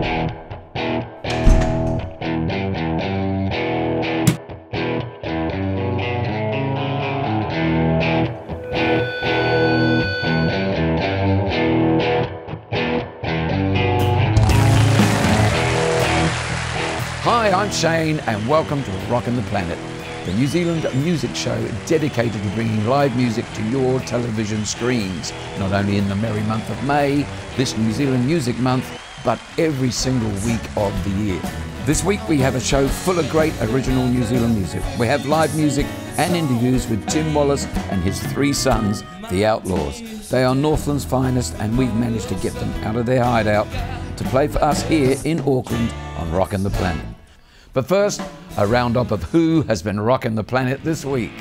Hi, I'm Shane and welcome to Rockin The Planet, the New Zealand music show dedicated to bringing live music to your television screens, not only in the merry month of May, this New Zealand Music Month, but every single week of the year. This week we have a show full of great original New Zealand music. We have live music and interviews with Jim Wallace and his three sons, the Outlaws. They are Northland's finest and we've managed to get them out of their hideout to play for us here in Auckland on Rockin The Planet. But first, a roundup of who has been rocking the planet this week.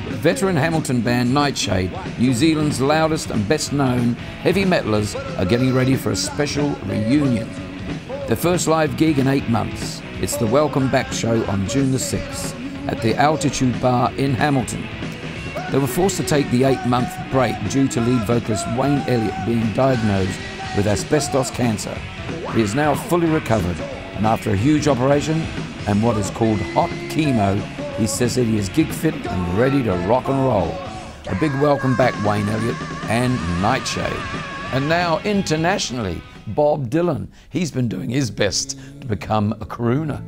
Veteran Hamilton band Nightshade, New Zealand's loudest and best known heavy metalers, are getting ready for a special reunion. Their first live gig in 8 months. It's the Welcome Back show on June the 6th at the Altitude Bar in Hamilton. They were forced to take the 8-month break due to lead vocalist Wayne Elliott being diagnosed with asbestos cancer. He is now fully recovered, and after a huge operation and what is called hot chemo, he says that he is gig fit and ready to rock and roll. A big welcome back, Wayne Elliott and Nightshade. And now internationally, Bob Dylan. He's been doing his best to become a crooner.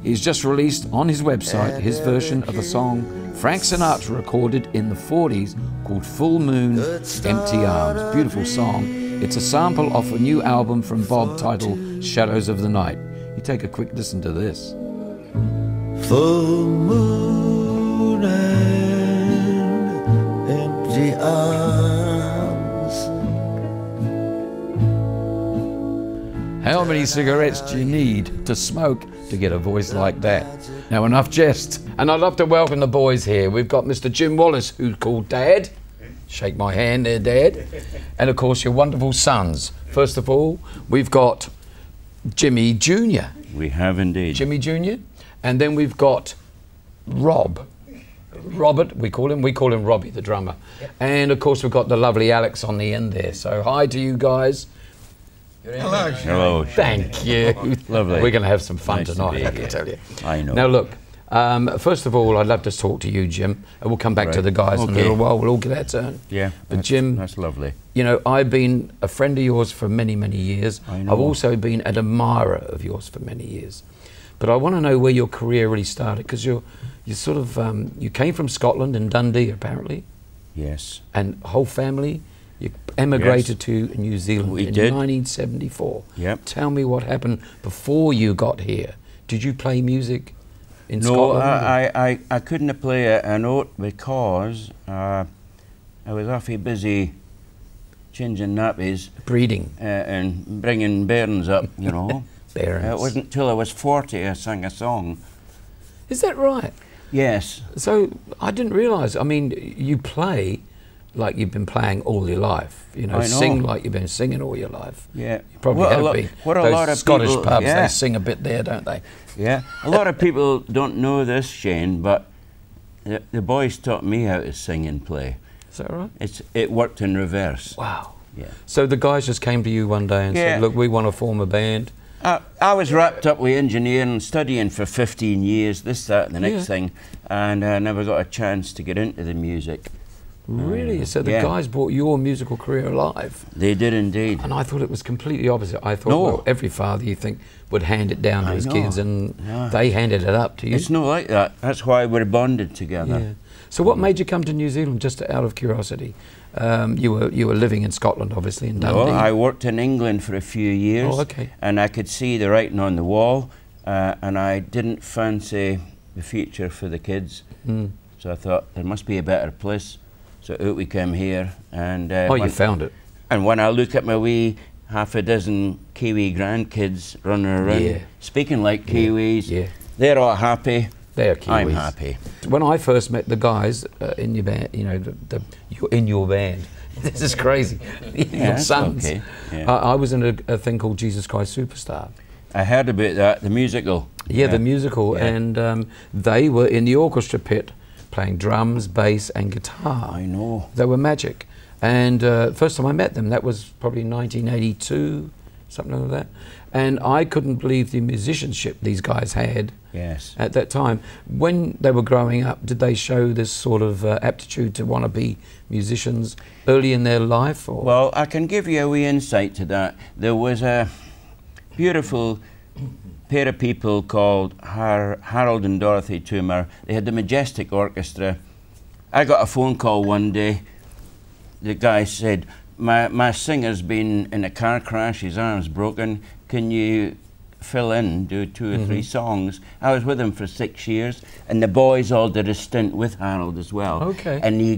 He's just released on his website his version of a song Frank Sinatra recorded in the 40s called Full Moon, Empty Arms. Beautiful song. It's a sample off a new album from Bob titled Shadows of the Night. You take a quick listen to this. Full moon and empty arms. How many cigarettes do you need to smoke to get a voice like that? Now enough jest. And I'd love to welcome the boys here. We've got Mr. Jim Wallace, who's called Dad. Shake my hand there, Dad. And of course your wonderful sons. First of all, we've got Jimmy Jr. We have indeed. Jimmy Jr. And then we've got Robert, we call him Robbie, the drummer. Yep. And of course we've got the lovely Alex on the end there. So hi to you guys. Hello. Hello. Thank you. Lovely. We're going to have some fun Nice tonight, to I can tell you. I know. Now look, first of all, I'd love to talk to you, Jim, and we'll come back to the guys in a little while. We'll all get our turn. Yeah. But Jim, that's lovely. You know, I've been a friend of yours for many, many years. I know. I've also been an admirer of yours for many years. But I want to know where your career really started, because you sort of you came from Scotland and Dundee apparently. Yes. And whole family, you emigrated to New Zealand in 1974. Yep. Tell me what happened before you got here. Did you play music in No, Scotland? I couldn't play a note because I was awfully busy changing nappies. Breeding. And bringing bairns up, you know. Bairns. It wasn't until I was 40 I sang a song. Is that right? Yes. So I didn't realise. I mean, you play like you've been playing all your life. You know, sing like you've been singing all your life. Yeah. You probably have been. What a Those lot of Scottish people, pubs, yeah. they sing a bit there, don't they? Yeah. A lot of people don't know this, Shane, but the boys taught me how to sing and play. Is that right? It worked in reverse. Wow. Yeah. So the guys just came to you one day and said, look, we want to form a band. I was wrapped up with engineering, studying for 15 years, this, that, and the next thing, and I never got a chance to get into the music. Really? So the guys brought your musical career alive? They did indeed. And I thought it was completely opposite. I thought, well, every father, you think, would hand it down to his kids, and they handed it up to you. It's not like that. That's why we're bonded together. Yeah. So what made you come to New Zealand, just out of curiosity? You were living in Scotland, obviously, in Dundee. No, I worked in England for a few years. Oh, okay. And I could see the writing on the wall, and I didn't fancy the future for the kids. So I thought there must be a better place. So out we came here, and you found it. And when I look at my wee half a dozen Kiwi grandkids running around, speaking like Kiwis, they're all happy. They're Kiwis. I'm happy. When I first met the guys in your band, you know, you're in your band. This is crazy. Your sons. Okay. I was in a thing called Jesus Christ Superstar. I heard about that, the musical. Yeah, the musical, and they were in the orchestra pit playing drums, bass and guitar. I know. They were magic. And first time I met them, that was probably 1982, something like that. And I couldn't believe the musicianship these guys had at that time. When they were growing up, did they show this sort of aptitude to want to be musicians early in their life? Or? Well, I can give you a wee insight to that. There was a beautiful pair of people called Harold and Dorothy Toomer. They had the Majestic Orchestra. I got a phone call one day. The guy said, my singer's been in a car crash, his arm's broken. Can you fill in, do 2 or 3 songs? I was with him for 6 years, and the boys all did a stint with Harold as well. Okay. And they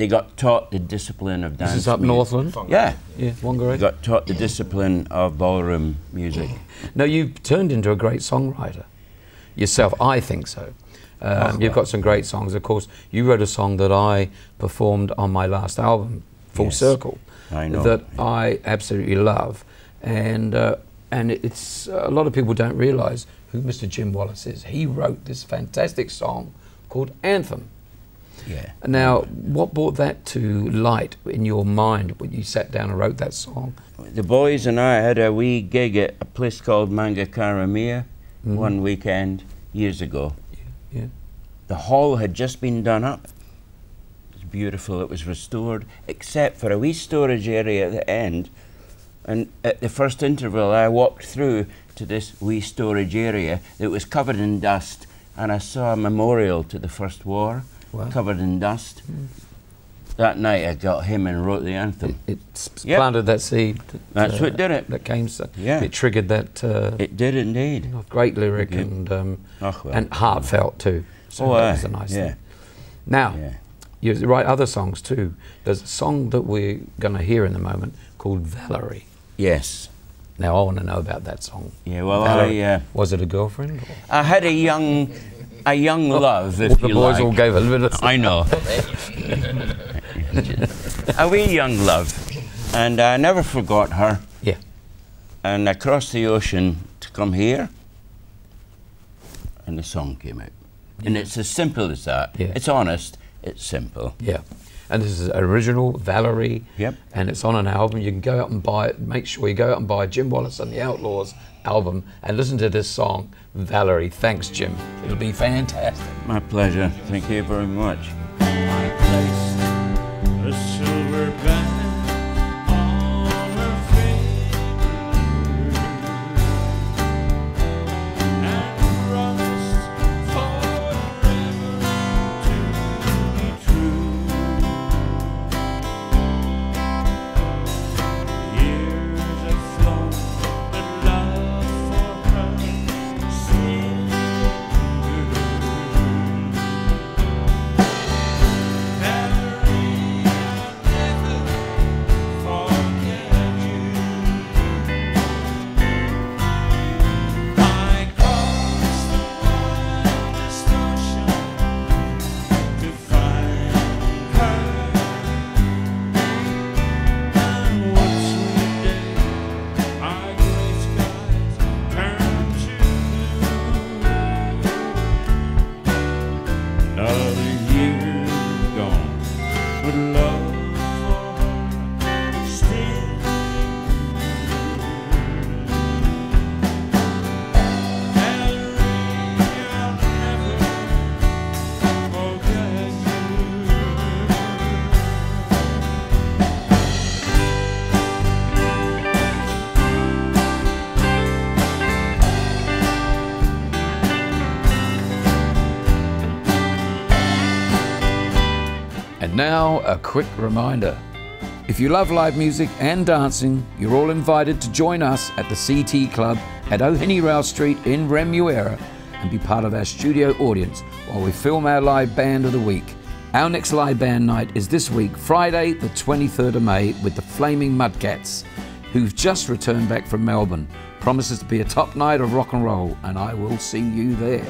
got taught the discipline of dance. This is up Northland? Yeah. Yeah, Whangarei. They got taught the discipline of ballroom music. Now, you've turned into a great songwriter yourself, I think so. You've got some great songs. Of course, you wrote a song that I performed on my last album, Full Circle, I know. that I absolutely love. And it's a lot of people don't realise who Mr. Jim Wallace is. He wrote this fantastic song called Anthem. Yeah. Now, what brought that to light in your mind when you sat down and wrote that song? The boys and I had a wee gig at a place called Mangacaramia one weekend years ago. Yeah. The hall had just been done up. It was beautiful, it was restored, except for a wee storage area at the end. And at the first interval, I walked through to this wee storage area that was covered in dust, and I saw a memorial to the First War, covered in dust. That night, I got him and wrote the anthem. It planted that seed. That's what did it. That came. It triggered that. It did indeed. Great lyric and heartfelt too. So that was a nice thing. Now, you write other songs too. There's a song that we're going to hear in a moment called Valerie. Yes. Now I want to know about that song. Yeah, well, Valerie, was it a girlfriend? Or? I had a young love, if you like. The boys all gave a little bit of... I know. A wee young love. And I never forgot her. Yeah. And I crossed the ocean to come here, and the song came out. And it's as simple as that. Yeah. It's honest, it's simple. Yeah. And this is original, Valerie. Yep. And it's on an album. You can go out and buy it. Make sure you go out and buy Jim Wallace and the Outlaws album and listen to this song, Valerie. Thanks, Jim. It'll be fantastic. My pleasure. Thank you very much. I placed a silver band on her finger and promised forever to be true. Years have flown, but love for her still Now, a quick reminder. If you love live music and dancing, you're all invited to join us at the CT Club at O'Henry Street in Remuera and be part of our studio audience while we film our live band of the week. Our next live band night is this week, Friday the 23rd of May, with the Flaming Mudcats, who've just returned back from Melbourne. Promises to be a top night of rock and roll, and I will see you there.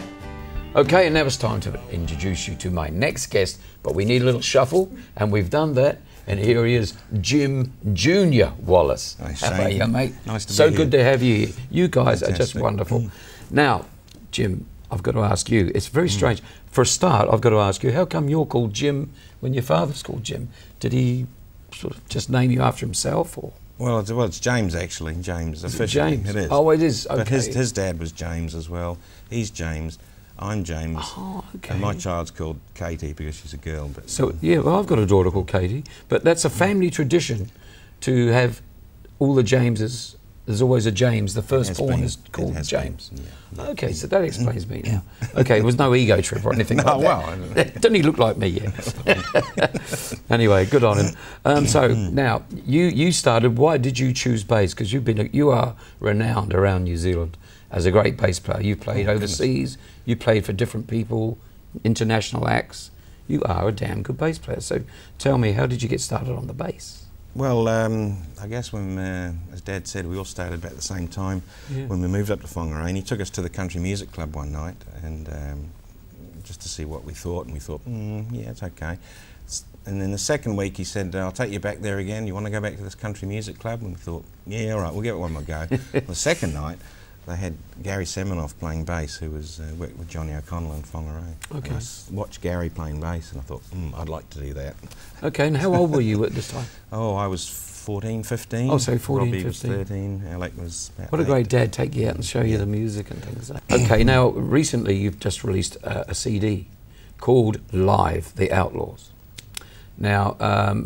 Okay, and now it's time to introduce you to my next guest, but we need a little shuffle, and we've done that. And here he is, Jim Jr. Wallace. How are you, mate? Nice to be so here. good to have you here. You guys Fantastic. are just wonderful. Now, Jim, I've got to ask you, it's very strange. For a start, I've got to ask you, how come you're called Jim when your father's called Jim? Did he sort of just name you after himself, or? Well, it's James actually. James Is it officially. James? It is. Oh, it is. Okay. But his dad was James as well. He's James. I'm James. Oh, okay. And my child's called Katie because she's a girl. But So yeah, well, I've got a daughter called Katie, but that's a family tradition to have all the Jameses. There's always a James. The firstborn is called James. Yeah. Okay, so that explains me now. Okay, it was no ego trip or anything like that. well, Doesn't he look like me yet? Anyway, good on him. So now you started. Why did you choose bass? Because you are renowned around New Zealand as a great bass player. You've played overseas. You played for different people, international acts. You are a damn good bass player. So tell me, how did you get started on the bass? Well, I guess when, as Dad said, we all started about the same time. Yeah. When we moved up to Whangarei, he took us to the Country Music Club one night, and just to see what we thought, and we thought, yeah, it's okay. And then the second week he said, I'll take you back there again. You want to go back to this Country Music Club? And we thought, yeah, all right, we'll give it one more go. The second night, they had Gary Seminoff playing bass, who was worked with Johnny O'Connell in Whangarei. Okay. And I watched Gary playing bass, and I thought, I'd like to do that. Okay, and how old were you at this time? Oh, I was 14, 15. Oh, so 14, Robbie was 15. 13. Alec was about What a 8. great dad, take you out and show you the music and things like that. Okay, now recently you've just released a CD called Live The Outlaws. Now,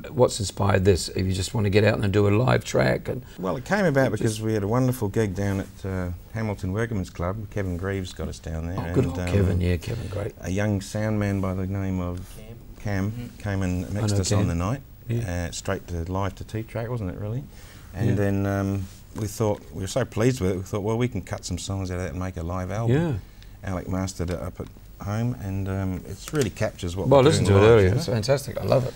what's inspired this? If you just want to get out and do a live track? And Well, it came about because we had a wonderful gig down at Hamilton Workmen's Club. Kevin Greaves got us down there. oh, good old and, Kevin, yeah, Kevin, great. A young sound man by the name of Cam came and mixed us Cam. on the night. Yeah. Straight to live to T-track, wasn't it really? And then we thought, we were so pleased with it, we thought, well, we can cut some songs out of that and make a live album. Yeah. Alec mastered it up at home, and it really captures what Well, I we're listened doing to it live, earlier, you know? it's fantastic, I love it.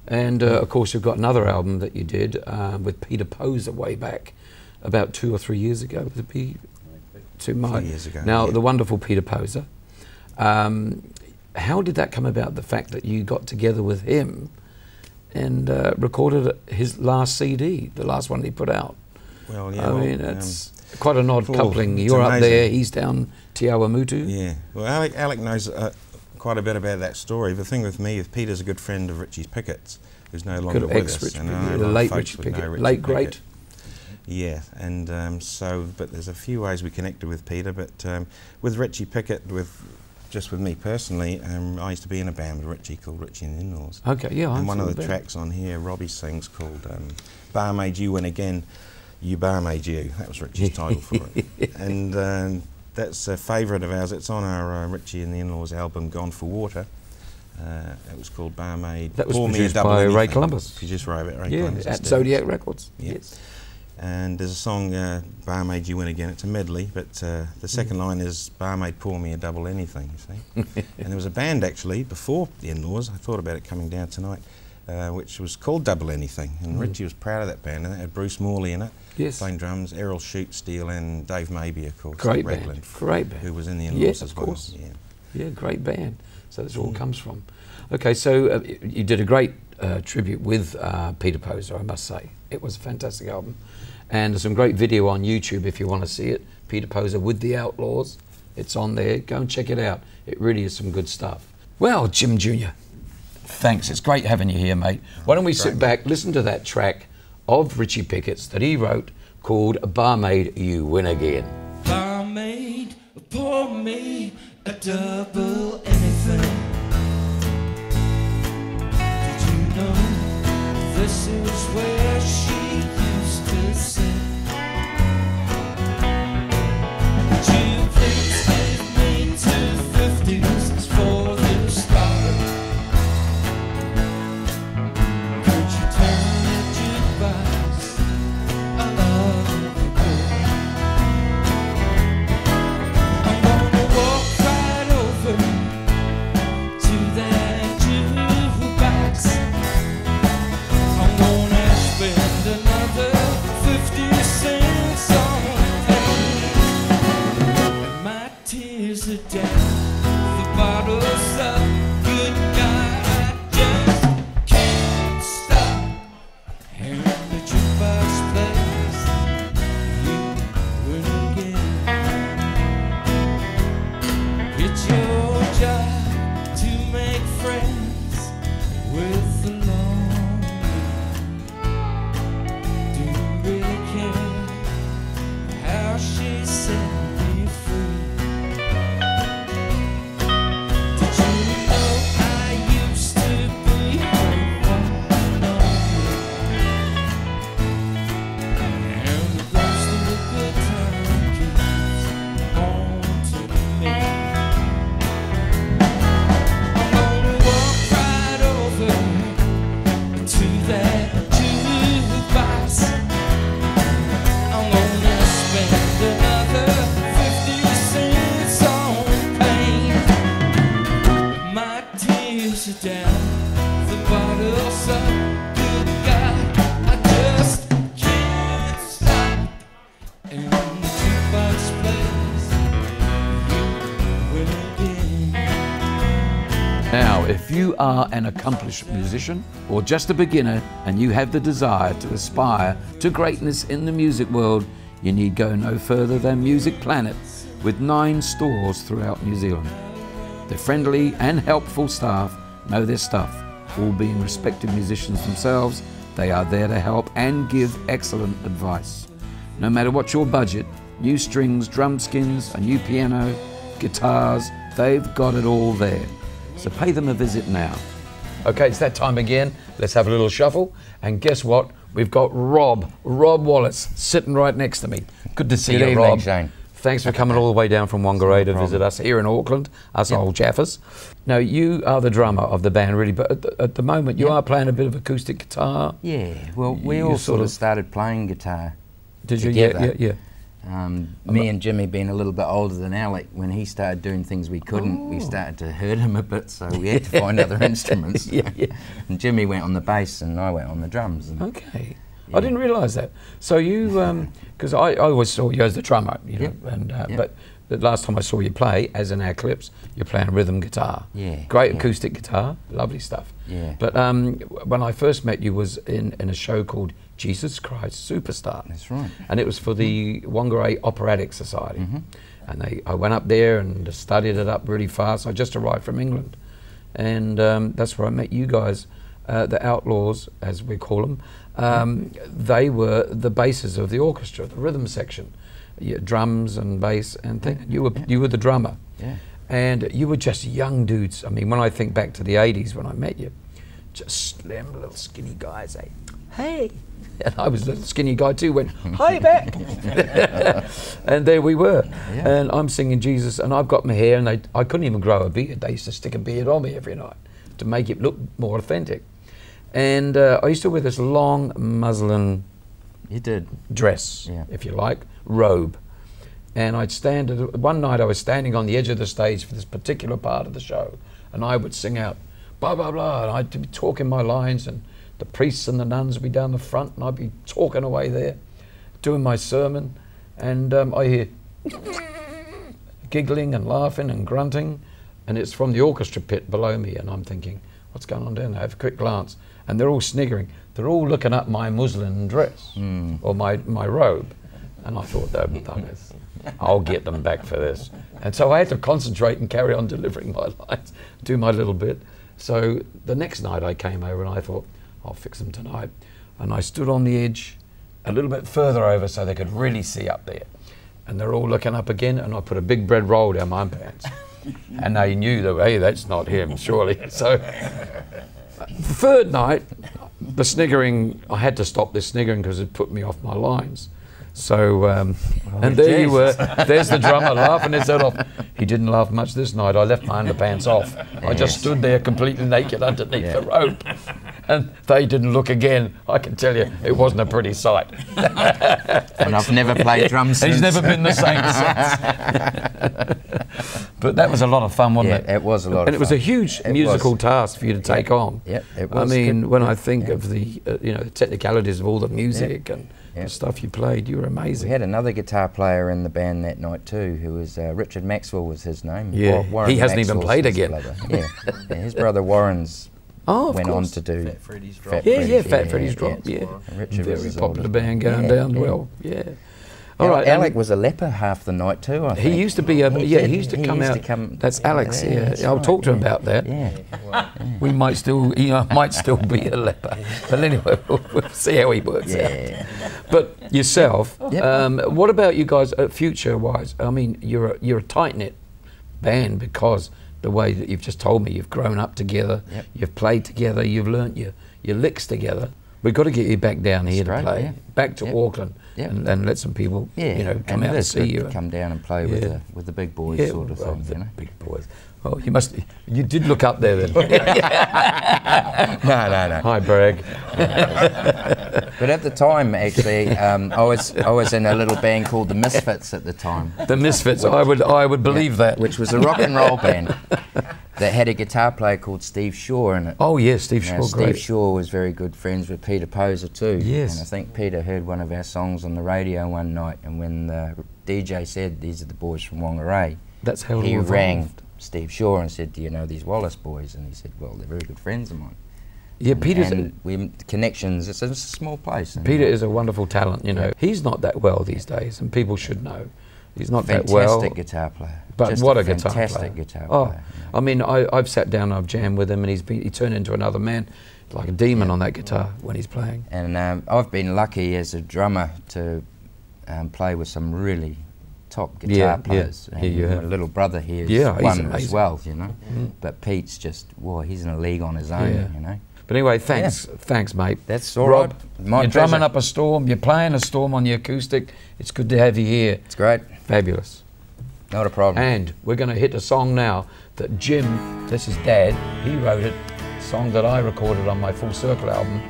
And of course you've got another album that you did with Peter Poser way back, about 2 or 3 years ago. Would it be 2 years ago, Now, yeah. the wonderful Peter Poser. How did that come about, the fact that you got together with him and recorded his last CD, the last one he put out? Well, yeah. I well, mean, it's quite an odd oh, coupling. it's You're up amazing. there, he's down Te Awamutu. Yeah. Well, Alec knows quite a bit about that story. The thing with me is Peter's a good friend of Richie Pickett's, who's no longer with us. Ex-Richie and I Pickett, know a the lot of late folks Richie would know Pickett, Richie late Pickett. great. Yeah, and but there's a few ways we connected with Peter, but with Richie Pickett, just with me personally, I used to be in a band with Richie called Richie and the Outlaws. Okay, yeah, And one saw of the that. tracks on here, Robbie sings called Barmaid You Win Again, You Barmaid You. That was Richie's title for it. And that's a favourite of ours. It's on our Richie and the In-Laws album, Gone for Water. It was called Barmaid. That was Pour Me a produced Double by Ray Anything. Columbus. Produced by Ray Yeah, Columbus. at instead. Zodiac Records. Yeah. Yes. And there's a song, Barmaid You Win Again. It's a medley, but the second line is Barmaid Pour Me a Double Anything, you see. And there was a band actually before the In-Laws, I thought about it coming down tonight, which was called Double Anything. And Richie was proud of that band, and it had Bruce Morley in it, Yes. playing drums, Errol Shute Steele, and Dave Maybe, of course. Great Raglan, band, great band. Who was in the In-Laws Yes, as of well. course. Yeah. Yeah, great band. So that's where it all comes from. Okay, so you did a great tribute with Peter Poser, I must say. It was a fantastic album. And there's some great video on YouTube if you want to see it. Peter Poser with the Outlaws. It's on there. Go and check it out. It really is some good stuff. Well, Jim Jr., thanks. It's great having you here, mate. Why don't we sit back, listen to that track of Richie Pickett's that he wrote called Barmaid You Win Again. Barmaid, pour me a double anything. Did you know this is where she used to sit? Would you please give me 250s for the start? Could you turn the jukebox? I love the girl. I'm gonna walk right over to that jukebox. I'm gonna spend another 50 cents on and my tears are down, the bottle's up. Good guy, I just can't stop hearing the jukebox plays. You win again. It's your job to make friends with the lonely. Do Now, if you are an accomplished musician or just a beginner and you have the desire to aspire to greatness in the music world, you need go no further than Music Planet, with 9 stores throughout New Zealand. Their friendly and helpful staff know their stuff. All being respected musicians themselves, they are there to help and give excellent advice. No matter what your budget, new strings, drum skins, a new piano, guitars, they've got it all there. So pay them a visit now. Okay, it's that time again. Let's have a little shuffle. And guess what? We've got Rob Wallace, sitting right next to me. Good to see you, Rob. Shane. Thanks for coming all the way down from Whangarei to visit us here in Auckland, us old jaffers. Now, you are the drummer of the band, really, but at the moment you are playing a bit of acoustic guitar. Yeah, well, we all sort of started playing guitar. Did you? Together. Yeah. Me and Jimmy, being a little bit older than Alec, when he started doing things we couldn't, we started to hurt him a bit, so we had to find other instruments. And Jimmy went on the bass and I went on the drums. And okay. I didn't realise that. So you, because I always saw you as the drummer, you know, and but the last time I saw you play, as in our clips, you're playing rhythm guitar. Yeah. Great acoustic guitar, lovely stuff. Yeah. But when I first met you was in a show called Jesus Christ Superstar. That's right. And it was for the Whangarei Operatic Society. And I went up there and studied it up really fast. I just arrived from England. And that's where I met you guys, the Outlaws, as we call them. They were the basses of the orchestra, the rhythm section. Drums and bass and things. You were the drummer. Yeah. And you were just young dudes. I mean, when I think back to the 80s when I met you, just slim little skinny guys say, hey. And I was a little skinny guy too, went, hi back. And there we were. Yeah. And I'm singing Jesus, and I've got my hair, and I couldn't even grow a beard. They used to stick a beard on me every night to make it look more authentic. And I used to wear this long muslin dress, if you like, robe. And I'd stand, one night I was standing on the edge of the stage for this particular part of the show, and I would sing out, blah, blah, blah, and I'd be talking my lines, and the priests and the nuns would be down the front, and I'd be talking away there, doing my sermon, and I hear giggling and laughing and grunting, and it's from the orchestra pit below me, and I'm thinking, what's going on down there? I have a quick glance, and they're all sniggering. They're all looking up my muslin dress, or my robe, and I thought, they're buggers. I'll get them back for this. And so I had to concentrate and carry on delivering my lines, do my little bit. So the next night I came over and I thought, I'll fix them tonight. And I stood on the edge a little bit further over so they could really see up there. And they're all looking up again, and I put a big bread roll down my pants. And they knew that, hey, that's not him, surely. So the third night, the sniggering, I had to stop this sniggering because it put me off my lines. So, and there you were, there's the drummer laughing his head off. He didn't laugh much this night. I left my underpants off. I just stood there completely naked underneath the rope. And they didn't look again. I can tell you, it wasn't a pretty sight. And I've never played drums since. He's never been the same since. But that was a lot of fun, wasn't it? It was a lot of fun. And it was a huge musical task for you to take on. Yep, it was. I mean, when I think of the the technicalities of all the music and the stuff you played, you were amazing. We had another guitar player in the band that night too, who was Richard Maxwell was his name. Yeah, he hasn't even played again. Yeah, his brother Warren's went on to do Fat Freddy's Drop. Fat Freddy's Drop. Yeah, Richard very was popular band going down well. Yeah. All right, Alec was a leper half the night too, I think. He used to be he used to come out. That's Alex. I'll talk to him about that. We might still, he might still be a leper. But anyway, we'll see how he works out. But yourself, what about you guys, future-wise? I mean, you're a tight-knit band because the way that you've just told me, you've grown up together, you've played together, you've learnt your licks together. We've got to get you back down here to play, back to Auckland, and let some people, come out and see you. Come down and play with the big boys, sort of thing. The big boys. Oh, you did look up there then. No. Hi, Bragg. But at the time, actually, I was in a little band called the Misfits at the time. The Misfits, I would believe that. Which was a rock and roll band that had a guitar player called Steve Shaw in it. Oh yes, Steve Shaw. Steve Shaw was very good friends with Peter Poser too. Yes. And I think Peter heard one of our songs on the radio one night, and when the DJ said, "These are the boys from Whangarei," that's how he rang Steve Shaw and said, "Do you know these Wallace boys?" And he said, "Well, they're very good friends of mine." Yeah, Peter's and we connections. It's a small place. Peter is a wonderful talent. You know, he's not that well these days, and people should know. He's not fantastic that well. Fantastic guitar player. But just what a a guitar player. Fantastic guitar Oh, player. I mean, I've sat down and I've jammed with him, and he turned into another man, like a demon on that guitar when he's playing. And I've been lucky as a drummer to play with some really top guitar players. And my little brother here is one as well, you know. But Pete's just, he's in a league on his own, you know. But anyway, thanks, mate. That's all Rob, right. You're drumming up a storm. You're playing a storm on the acoustic. It's good to have you here. It's great. Fabulous. Not a problem. And we're going to hit a song now that Jim, this is Dad, he wrote it, a song that I recorded on my Full Circle album,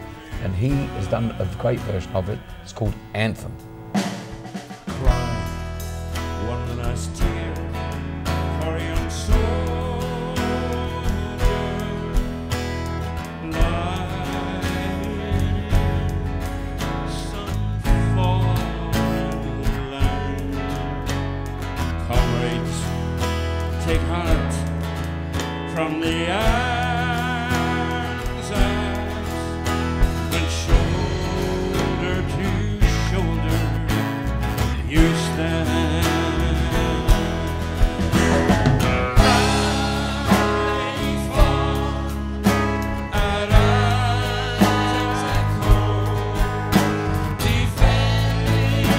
and he has done a great version of it. It's called Anthem. Cry one last tear for a young soldier lying in some foreign land. Comrades, take heart from the Anzacs and shoulder to shoulder you stand. I fought at Anzac Home, defending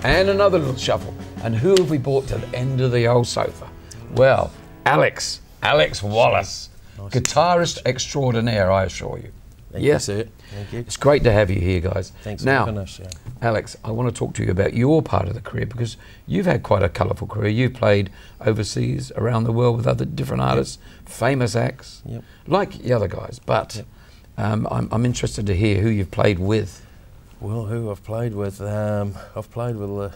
And another little shuffle. And who have we brought to the end of the old sofa? Well, Alex Wallace, guitarist extraordinaire, I assure you. Thank you, sir. Thank you. It's great to have you here, guys. Thanks now, for having us. Yeah. Alex, I want to talk to you about your part of the career, because you've had quite a colourful career. You've played overseas, around the world with other different artists, famous acts, like the other guys. But I'm interested to hear who you've played with. Well, who I've played with? I've played with a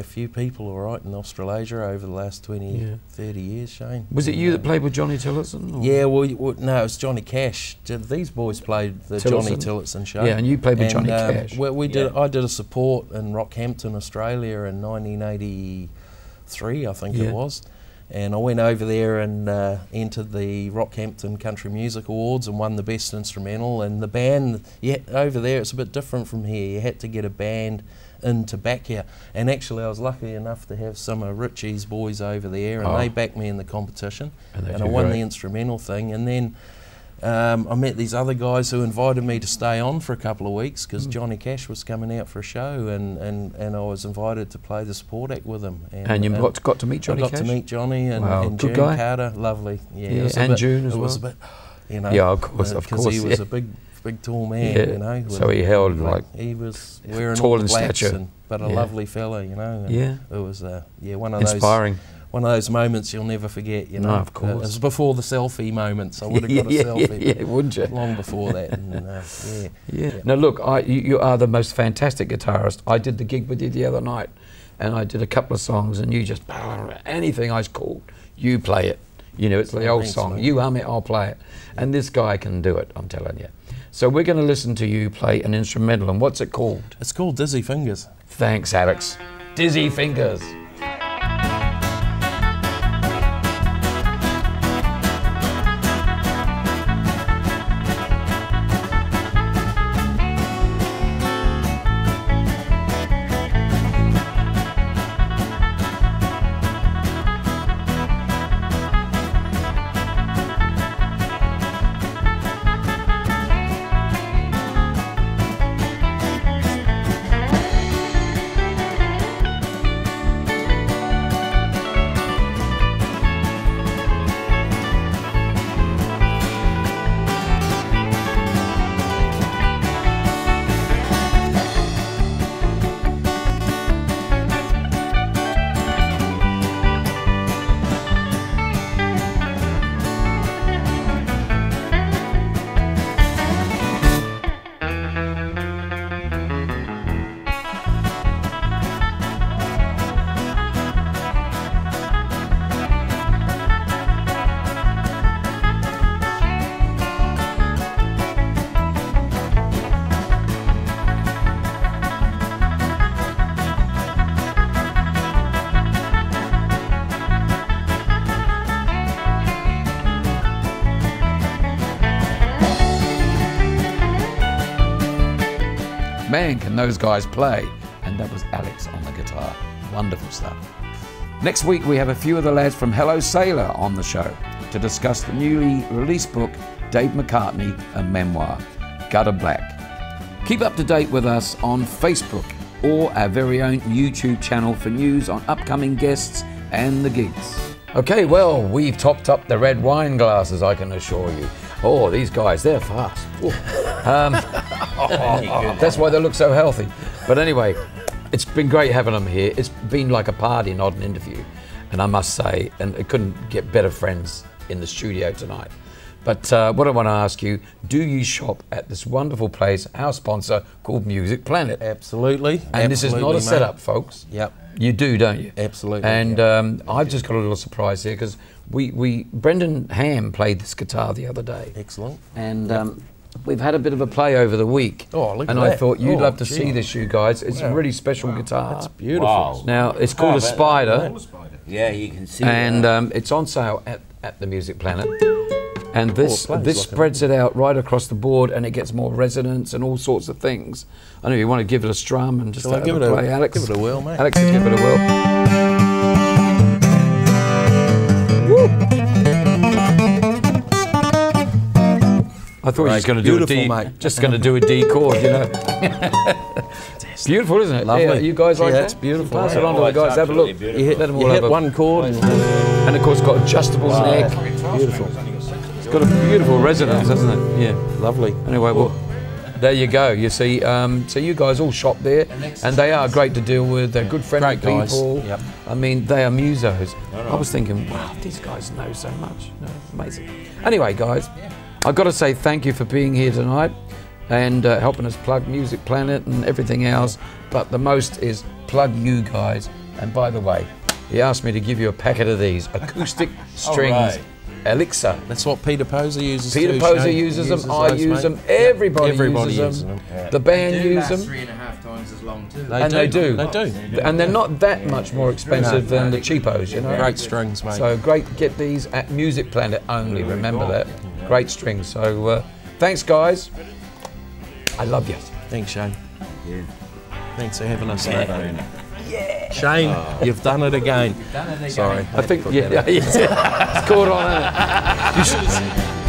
few people, all right, in Australasia over the last 20, 30 years, Shane. Was it you that played with Johnny Tillotson? Or? Yeah, well, no, it's Johnny Cash. These boys played the Johnny Tillotson show. Yeah, and you played with Johnny Cash. Well, I did a support in Rockhampton, Australia in 1983, I think it was. And I went over there and entered the Rockhampton Country Music Awards and won the Best Instrumental. And the band, over there, it's a bit different from here. You had to get a band in to back you. And actually, I was lucky enough to have some of Richie's boys over there, and they backed me in the competition. And I won the instrumental thing. And then I met these other guys who invited me to stay on for a couple of weeks because Johnny Cash was coming out for a show, and I was invited to play the support act with him. And you got to meet Johnny Cash? I got to meet Johnny and good June guy. Carter, lovely. Yeah, and June as well. It was a bit, you know. Yeah, of course, because he was a big tall man, you know. So he held like he was wearing tall all in blacks, stature, but a lovely fella, you know. And it was one of inspiring. One of those moments you'll never forget, you know. No, of course. It was before the selfie moments. I would have got a selfie. Wouldn't you? Long before that. And, Now look, you are the most fantastic guitarist. I did the gig with you the other night, and I did a couple of songs, and you just anything I was called, you play it. You know, it's the old song. You hum it, I'll play it. And this guy can do it, I'm telling you. So we're going to listen to you play an instrumental, and what's it called? It's called Dizzy Fingers. Thanks, Alex. Dizzy Fingers. Man, can those guys play. And that was Alex on the guitar. Wonderful stuff. Next week we have a few of the lads from Hello Sailor on the show to discuss the newly released book, Dave McCartney, a memoir, Gutter Black. Keep up to date with us on Facebook or our very own YouTube channel for news on upcoming guests and the gigs. Okay, well, we've topped up the red wine glasses, I can assure you. Oh, these guys, they're fast. That's why they look so healthy. But anyway, it's been great having them here. It's been like a party, not an interview. And I must say, and it couldn't get better friends in the studio tonight. But what I want to ask you, do you shop at this wonderful place, our sponsor, called Music Planet? Absolutely. And this is not a setup, folks. Yep. You do, don't you? Absolutely. And I've just got a little surprise here because Brendan Ham played this guitar the other day. Excellent. And we've had a bit of a play over the week. Oh, look at and that. I thought you'd love to gee. see this, you guys. It's a really special guitar. That's beautiful. Wow. Now, it's called a Spider. Yeah, you can see And that. it's on sale at the Music Planet. And this it plays like spreads it out right across the board, and it gets more resonance and all sorts of things. I don't know if you want to give it a strum and just Shall I have give a it play, Alex. Give it a whirl, mate. Alex, give it a whirl. Woo! I thought he was going to do a D, mate. just going to do a D chord, you know. Beautiful, isn't it? Lovely. Yeah, you guys like that? That's beautiful. Pass it on to the guys. Have a look. Absolutely You hit, Let them all you have hit a- one chord. And of course, it's got adjustable neck. Beautiful. It's got a beautiful resonance, hasn't it? Yeah. Lovely. Anyway, well, there you go. You see, so you guys all shop there, and they are great to deal with. They're good, friendly Great guys. people. Yep. I mean, they are musos. I was thinking, wow, these guys know so much. No, amazing. Anyway, guys, I've got to say thank you for being here tonight and helping us plug Music Planet and everything else. But the most is plug you guys. And by the way, he asked me to give you a packet of these acoustic strings. right. Elixir. That's what Peter Poser uses. Peter too, Poser Shane. uses them, Uses I those, use mate. them, everybody Everybody uses uses them. them. The band use them. 3.5 times as long too. They do. They do. And they're not that much more expensive than the cheapos, you know. Great strings, mate. So great, get these at Music Planet only, remember that. Great strings. So thanks guys. I love you. Thanks, Shane. Thanks for having us, mate. Shane, you've done it again. Sorry. I think, yeah, it's caught on, isn't it? You should